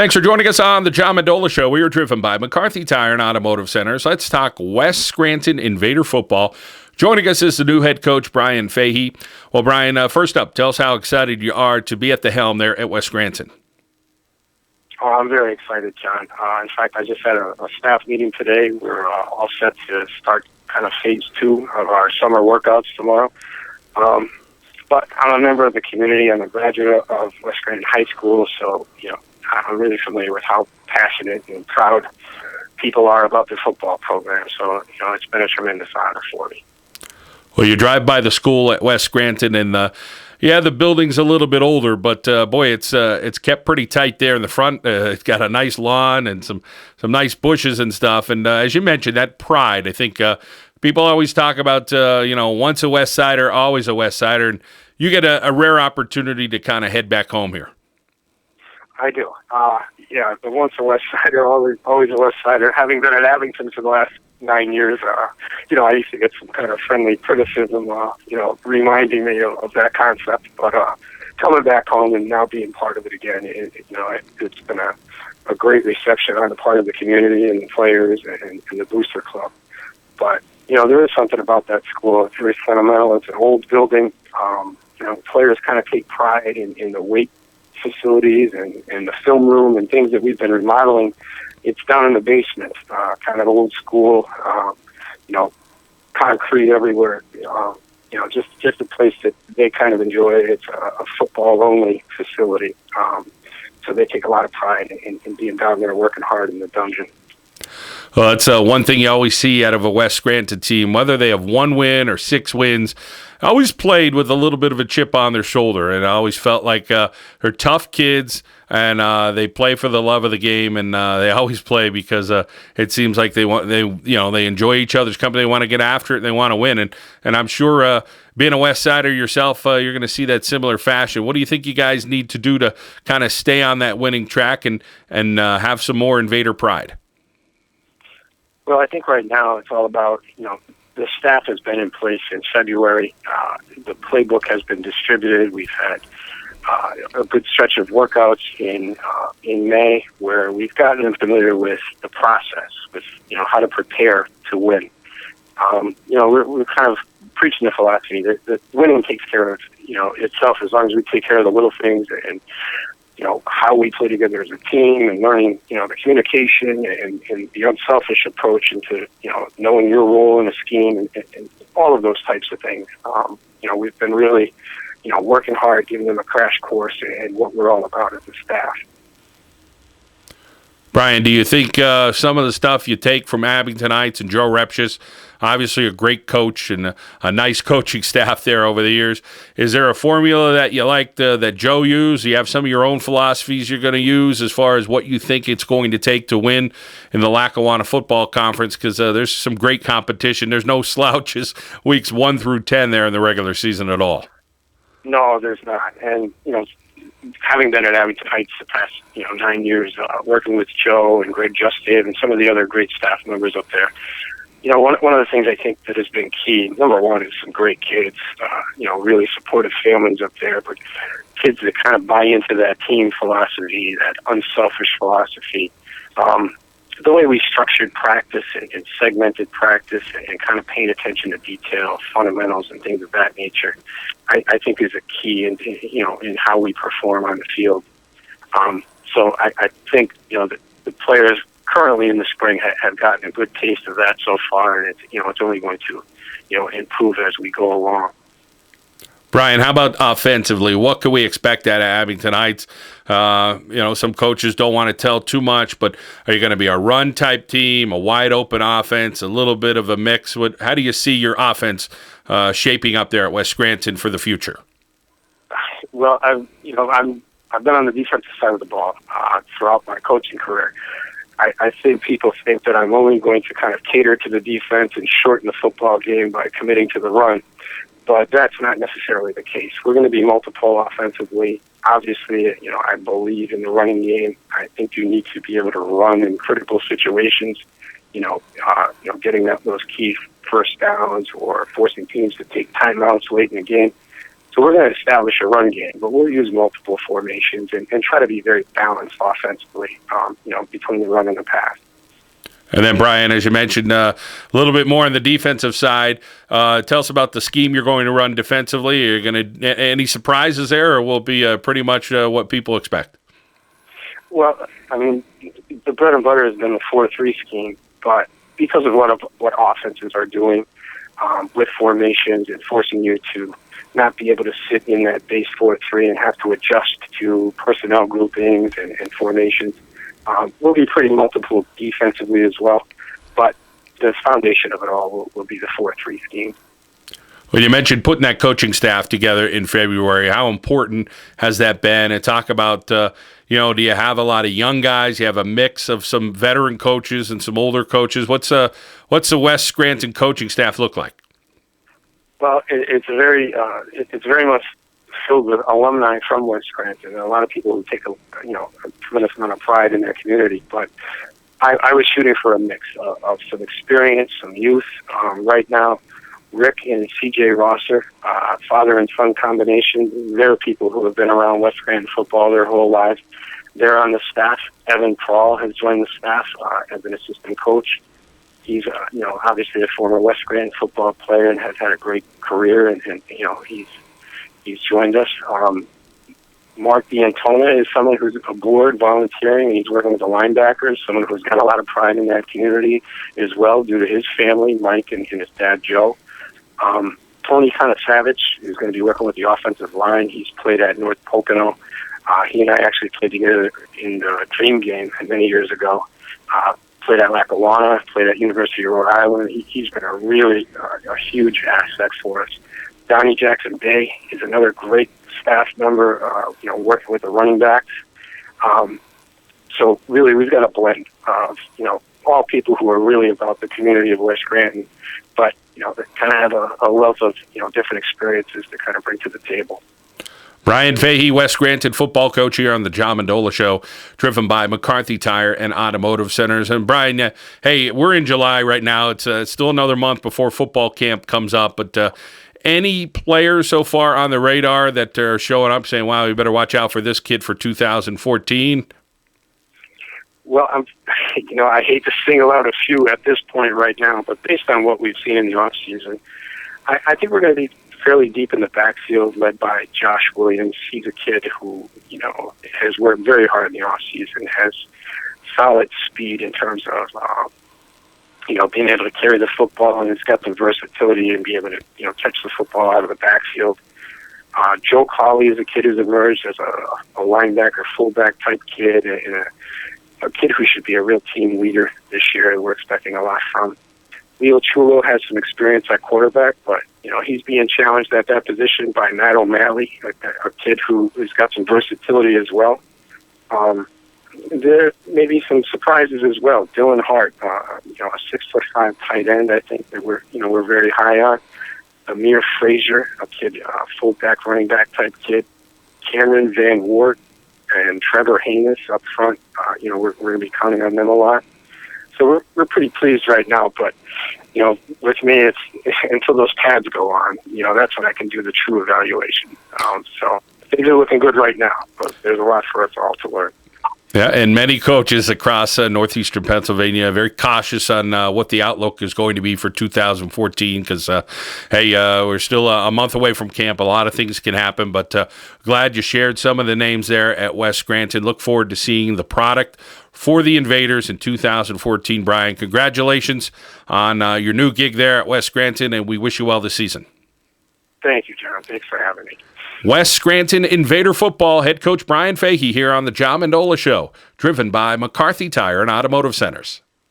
Thanks for joining us on the John Mendola Show. We are driven by McCarthy Tire and Automotive Centers. Let's talk West Scranton Invader football. Joining us is the new head coach, Brian Fahey. Well, Brian, first up, tell us how excited you are to be at the helm there at West Scranton. Oh, I'm very excited, John. In fact, I just had a staff meeting today. We're all set to start kind of phase 2 of our summer workouts tomorrow. But I'm a member of the community. I'm a graduate of West Scranton High School, so, I'm really familiar with how passionate and proud people are about the football program. So, it's been a tremendous honor for me. Well, you drive by the school at West Scranton, and the building's a little bit older, but boy, it's kept pretty tight there in the front. It's got a nice lawn and some nice bushes and stuff. And as you mentioned, that pride. I think people always talk about once a West Sider, always a West Sider, and you get a rare opportunity to kind of head back home here. I do. The once a West Sider, always a West Sider. Having been at Abington for the last 9 years, I used to get some kind of friendly criticism, reminding me of that concept. But coming back home and now being part of it again, it's been a great reception on the part of the community and the players and the Booster Club. But, there is something about that school. It's very sentimental. It's an old building. Players kind of take pride in the weight facilities and the film room and things that we've been remodeling. It's down in the basement, kind of old school, concrete everywhere, just a place that they kind of enjoy. It's a football-only facility, so they take a lot of pride in being down there working hard in the dungeon. Well, that's one thing you always see out of a West Scranton team, whether they have 1 win or 6 wins, always played with a little bit of a chip on their shoulder, and I always felt like they're tough kids, and they play for the love of the game, and they always play because it seems like they enjoy each other's company, they want to get after it, and they want to win, and I'm sure being a West Sider yourself, you're going to see that similar fashion. What do you think you guys need to do to kind of stay on that winning track and have some more Invader pride? Well, I think right now it's all about, the staff has been in place since February. The playbook has been distributed. We've had a good stretch of workouts in May where we've gotten them familiar with the process, with, how to prepare to win. We're kind of preaching the philosophy that winning takes care of, itself as long as we take care of the little things and, how we play together as a team and learning, the communication and the unselfish approach into, knowing your role in a scheme and all of those types of things. We've been really, working hard, giving them a crash course in what we're all about as a staff. Brian, do you think some of the stuff you take from Abington Heights and Joe Repchis, obviously a great coach and a nice coaching staff there over the years, is there a formula that you like that Joe used? Do you have some of your own philosophies you're going to use as far as what you think it's going to take to win in the Lackawanna Football Conference? Because there's some great competition. There's no slouches weeks 1 through 10 there in the regular season at all. No, there's not. And, having been at Abington Heights the past, 9 years, working with Joe and Greg Justive and some of the other great staff members up there, one of the things I think that has been key, number one, is some great kids, really supportive families up there, but kids that kind of buy into that team philosophy, that unselfish philosophy. The way we structured practice and segmented practice and kind of paying attention to detail, fundamentals, and things of that nature, I think is a key in how we perform on the field. So I think the players currently in the spring have gotten a good taste of that so far, and it's only going to improve as we go along. Brian, how about offensively? What can we expect out of Abington Heights? Some coaches don't want to tell too much, but are you going to be a run-type team, a wide-open offense, a little bit of a mix? How do you see your offense shaping up there at West Scranton for the future? Well, I've been on the defensive side of the ball throughout my coaching career. I think people think that I'm only going to kind of cater to the defense and shorten the football game by committing to the run. But that's not necessarily the case. We're going to be multiple offensively. Obviously, I believe in the running game. I think you need to be able to run in critical situations, getting those key first downs or forcing teams to take timeouts late in the game. So we're going to establish a run game, but we'll use multiple formations and try to be very balanced offensively, between the run and the pass. And then, Brian, as you mentioned, a little bit more on the defensive side. Tell us about the scheme you're going to run defensively. Are you going to any surprises there, or will it be pretty much what people expect? Well, I mean, the bread and butter has been the 4-3 scheme, but because of what offenses are doing with formations and forcing you to not be able to sit in that base 4-3 and have to adjust to personnel groupings and formations, we'll be pretty multiple defensively as well, but the foundation of it all will be the 4-3 scheme. Well, you mentioned putting that coaching staff together in February. How important has that been? And talk about, do you have a lot of young guys? You have a mix of some veteran coaches and some older coaches. What's the West Scranton coaching staff look like? Well, it's very much filled with alumni from West Scranton. A lot of people who take a tremendous amount of pride in their community. But I was shooting for a mix of some experience, some youth. Right now, Rick and C.J. Rosser, father and son combination, they're people who have been around West Scranton football their whole lives. They're on the staff. Evan Prawl has joined the staff as an assistant coach. He's, obviously a former West Scranton football player and has had a great career, and he's joined us. Mark D'Antona is someone who's aboard volunteering. He's working with the linebackers, someone who's got a lot of pride in that community as well due to his family, Mike and his dad, Joe. Tony Savage is going to be working with the offensive line. He's played at North Pocono. He and I actually played together in the Dream game many years ago. Played at Lackawanna, played at University of Rhode Island. He's been a really a huge asset for us. Donnie Jackson Bay is another great staff member, working with the running backs. So really, we've got a blend of, all people who are really about the community of West Scranton, but, they kind of have a wealth of, different experiences to kind of bring to the table. Brian Fahey, West Scranton football coach here on the John Mendola Show, driven by McCarthy Tire and Automotive Centers. And Brian, hey, we're in July right now. It's still another month before football camp comes up, but any players so far on the radar that are showing up saying, wow, you better watch out for this kid for 2014? Well, I hate to single out a few at this point right now, but based on what we've seen in the offseason, I think we're going to be fairly deep in the backfield, led by Josh Williams. He's a kid who, has worked very hard in the offseason, has solid speed in terms of, being able to carry the football, and has got the versatility and be able to, catch the football out of the backfield. Joe Colley is a kid who's emerged as a linebacker, fullback type kid, and a kid who should be a real team leader this year, and we're expecting a lot from. Leo Chulo has some experience at quarterback, but, he's being challenged at that position by Matt O'Malley, a kid who's got some versatility as well. There may be some surprises as well. Dylan Hart, a 6'5" tight end, I think that we're very high on. Amir Frazier, a kid, fullback, running back type kid. Cameron Van Wart and Trevor Haynes up front. We're going to be counting on them a lot. So we're pretty pleased right now, but with me, it's until those pads go on, that's when I can do the true evaluation. So things are looking good right now, but there's a lot for us all to learn. Yeah, and many coaches across northeastern Pennsylvania are very cautious on what the outlook is going to be for 2014 because, we're still a month away from camp. A lot of things can happen, but glad you shared some of the names there at West Scranton. Look forward to seeing the product for the Invaders in 2014. Brian, congratulations on your new gig there at West Scranton, and we wish you well this season. Thank you, John. Thanks for having me. West Scranton Invader football head coach Brian Fahey here on the John Mendola Show, driven by McCarthy Tire and Automotive Centers.